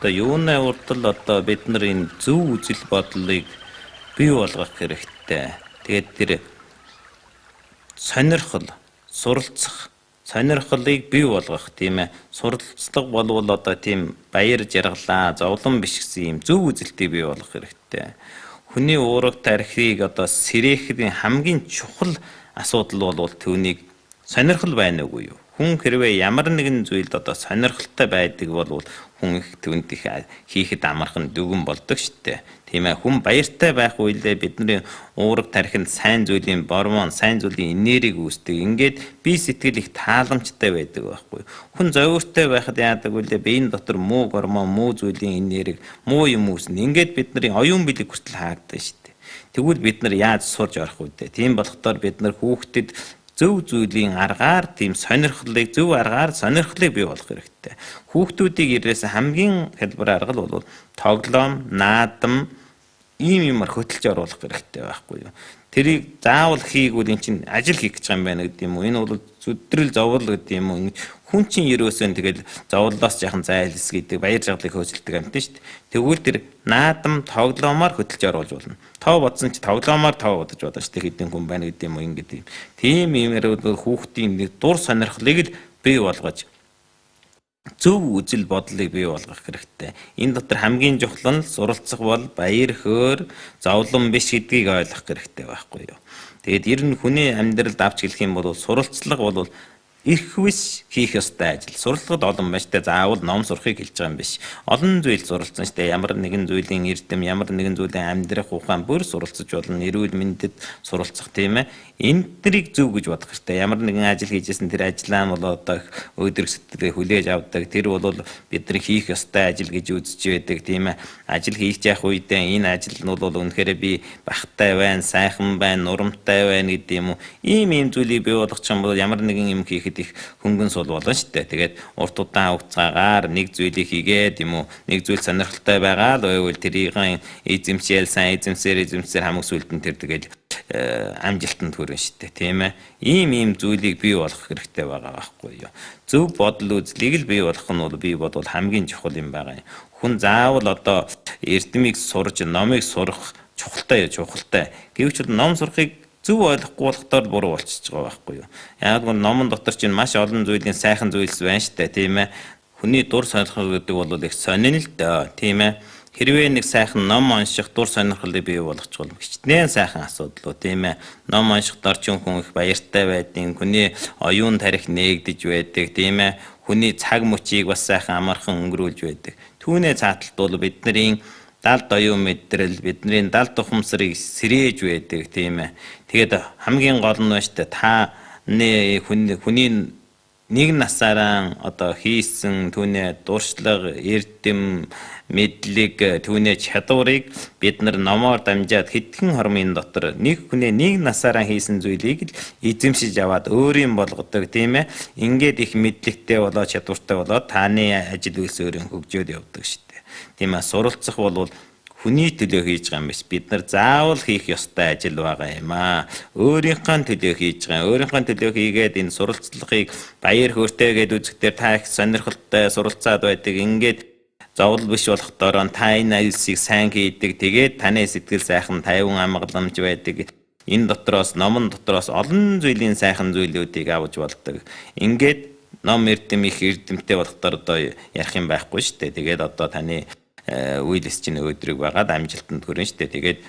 Одоо юуны урдл одоо бид нар энэ зөв үзэл бодлыг бий болгох хэрэгтэй. Тэгээд тэр сонирхол, суралцах, сонирхлыг бий болгох тийм ээ. Суралцлага болвол одоо тийм баяр жаргалаа, зовлон биш гэсэн юм зөв үзэлтийг бий болгох хэрэгтэй. Хүний уурга тархийг одоо сэрээхийн хамгийн чухал асуудал бол түүнийг сонирхол байна уугүй юу? Хүн хэрвээ ямар нэгэн зүйлд одоо сонирхолтой байдаг бол хүн их түнд их хийхэд амархан дүгэн болдог штэ. Тийм ээ, хүн баяртай байх үедээ бидний уурга тархинд сайн зүйлийн гормон, сайн зүйлийн энерги үүсдэг. Ингээд бие сэтгэл их тааламжтай байдаг байхгүй. Хүн зовёртой байхад яадаг вэ? Биеийн дотор муу гормон, муу зүйлийн энерги, муу юм үүснэ. Ингээд бидний оюун бэлэг хүртэл хаагддаг штэ. Тэгвэл бид нар яаж сурж орох вэ? Тийм болохдоор бид нар хүүхдэд зөв зүйлийн аргаар тийм сонирхлыг зөв аргаар сонирхлыг бий болгох хэрэгтэй. Хүүхдүүдийг ирээс хамгийн хэлбэр арга бол тоглоом, наадам ийм юмар хөтөлж оруулах хэрэгтэй байхгүй юу? Тэрийг заавал хийгүүл эн чинь ажил хийх гэж юм байна гэдэг юм уу? Энэ бол зүдрэл зовлол гэдэг юм уу? Хүн чинь ерөөсөө тэгэл зовлолоос яхан зайлс гэдэг баяр жаргалыг хөөцөлдөг амт нь шүү дээ. Тэгвэл тэр наадам тоглоомоор хөтөлж оруулж болно. Тоо бодсон чи тоглоомоор тоо бодож болно шүү дээ. Хэдэн хүн байна гэдэг юм уу ингэдэг юм. Тийм юмрууд хүүхдийн нэг дур сонирхлыг л бий болгож зөв үзэл бодлыг бий болгох хэрэгтэй. Энэ дотор хамгийн чухал нь суралцах бол баяр хөөр зовлон биш гэдгийг ойлгох хэрэгтэй байхгүй юу. Тэгээд ер нь хүний амьдралд авч хэлэх юм бол суралцлага бол их биш хийх ёстой ажил. Суралцлагад олон байна штэ. Заавал ном сурахыг хэлж байгаа юм биш. Олон зүйл суралцсан штэ. Ямар нэгэн зүйлийн эрдэм, ямар нэгэн зүйлийн амьдрах ухаан бүр суралцж болно. Эрүүл мэндэд суралцах тийм ээ. Энтрийг зөв гэж бодох хэрэгтэй. Ямар нэгэн ажил хийжсэн тэр ажлаа бол одоо өөдрөг сэтгэлээ хүлээж авдаг. Тэр бол бидний хийх ёстой ажил гэж үзэж байдаг тийм ээ. Ажил хийж явах үедээ энэ ажил нь бол үнэхээр би бахтай байна, сайхан байна, нурамтай байна гэдэг юм уу. Ийм зүйлийг бий болгох юм бол ямар нэгэн юм хийхэд их хөнгөн сул болно шүү дээ. Тэгээд урт удаан хугацаагаар нэг зүйлийг хийгээд юм уу, нэг зүйл сонирхолтой байгаа л байвал тэрийг эзэмшээл сайн эзэмсээр хамаг сүлд нь тэр тэгээд амжилтанд хүрэн шүү дээ. Тийм ээ. Ийм зүйлийг бий болгох хэрэгтэй байгаа байхгүй юу. Зөв бодол үзлийг л бий болгох нь бол би бодвол хамгийн чухал юм байгаа юм. Хүн заавал одоо эрдэмийг сурж, номыг сурах чухалтай. Гэвч ном сурахыг зөв ойлгохгүй болохдоор буруу болчихж байгаа байхгүй юу. Яг нь номон дотор чинь маш олон зүйлийн сайхан зүйлс байна штэ тийм ээ. Хүний дур сонирхол гэдэг бол их сонин л доо тийм ээ. Хэрвээ нэг сайхан ном унших дур сонирхлыг бий болгочих бол хичнээн сайхан асуудал уу тийм ээ. Ном уншихтаар ч хүн их баяртай байдیں۔ Хүний оюун тарих нээгдэж байдаг тийм ээ. Хүний цаг мөчийг бас сайхан амархан өнгөрүүлж байдаг. Түүний цааталт бол бидний далд оюун мэдрэл, бидний далд ухамсарыг сэрээж байдаг тийм ээ. Тэгээд хамгийн гол нь шүү дээ та хүний нэг насаараа одоо хийсэн түүний дуршлаг, эрдэм, мэдлэг, түүний чадварыг бид нар номоор дамжаад хэдхэн хормын дотор нэг хүний нэг насаараа хийсэн зүйлийг л эзэмшиж аваад өөрийн болгодог тийм ээ. Ингээд их мэдлэгтэй болоо чадвартай болоо таны ажил үйлс өөрийн хөгжөөд явдаг шүү дээ. Тийм ээ. Суралцах бол хүний төлөө хийж байгаа юм биш. Бид нар заавал хийх ёстой ажил байгаа юм аа. Өөрийнхөө төлөө хийж байгаа. Өөрийнхөө төлөө хийгээд энэ суралцлагыг баяр хөөртэй гэдээ үзэхдээ та их сонирхолтой суралцаад байдаг. Ингээд зовлон биш болохдоор та энэ айлсыг сайн хийдэг. Тэгээд таны сэтгэл сайхан, тайван амгаламж байдаг. Энэ дотроос номон дотроос олон зүйлийн сайхан зүйлүүдийг авч болдог. Ингээд ном эрдэм их эрдэмтэй болохдоор одоо ярих юм байхгүй шүү дээ. Тэгээд одоо таны үйлс чинь өдрөг байгаад амжилтанд хүрэн штэ. Тэгээд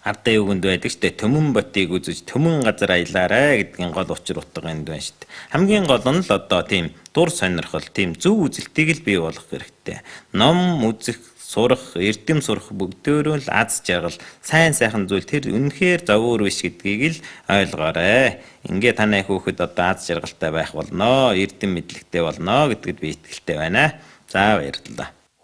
ардаа юунд байдаг штэ. Төмөн ботыг үзэж төмөн газар аялаарэ гэдгийн гол учир утга энд байна штэ. Хамгийн гол нь л одоо тийм дур сонирхол, тийм зөв үзэлтийг л бий болгох хэрэгтэй. Ном үзэх, сурах, эрдэм сурах бүгдөө л аз жаргал, сайн сайхан зүйл тэр үнэхээр зовөр биш гэдгийг л ойлгоорой. Ингээ танай хүүхэд одоо аз жаргалтай байх болно, эрдэм мэдлэгтэй болно гэдэгт би итгэлтэй байна. За баярлалаа.